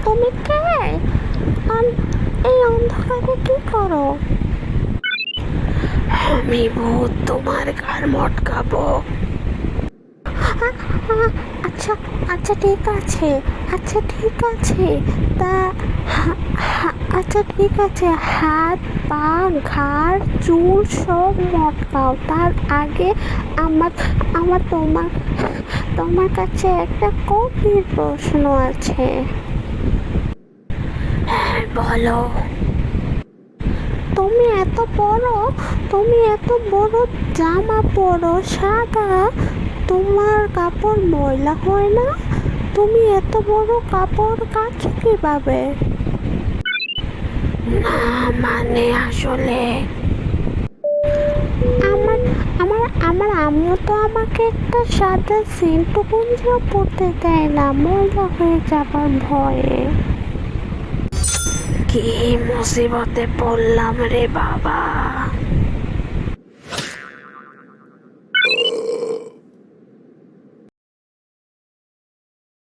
তুমি কে? এই অন্ধকারে কি করো? আমি ভূত, তোমার ঘাড় মটকাবো। আচ্ছা আচ্ছা ঠিক আছে, আচ্ছা ঠিক আছে। তা আচ্ছা ঠিক আছে, হাত পা ঘাড় চুল সব মটকাও। তার আগে আমার আমার তোমার তোমার কাছে একটা গভীর প্রশ্ন আছে। হ্যাঁ, বলো। তুমি তুমি এত বড় জামা পরো সাদা, তোমার কাপড় ময়লা হয় না? তুমি এত বড় কাপড় কাচো কিভাবে? না, মানে আসলে আমার আমার আমার আম্মু তো আমাকে একটা সাদা সেন্টু গঞ্জিও পরতে দেয় না, ময়লা হয়ে যাবার ভয়ে। কি মুসিবতে পড়লাম রে বাবা।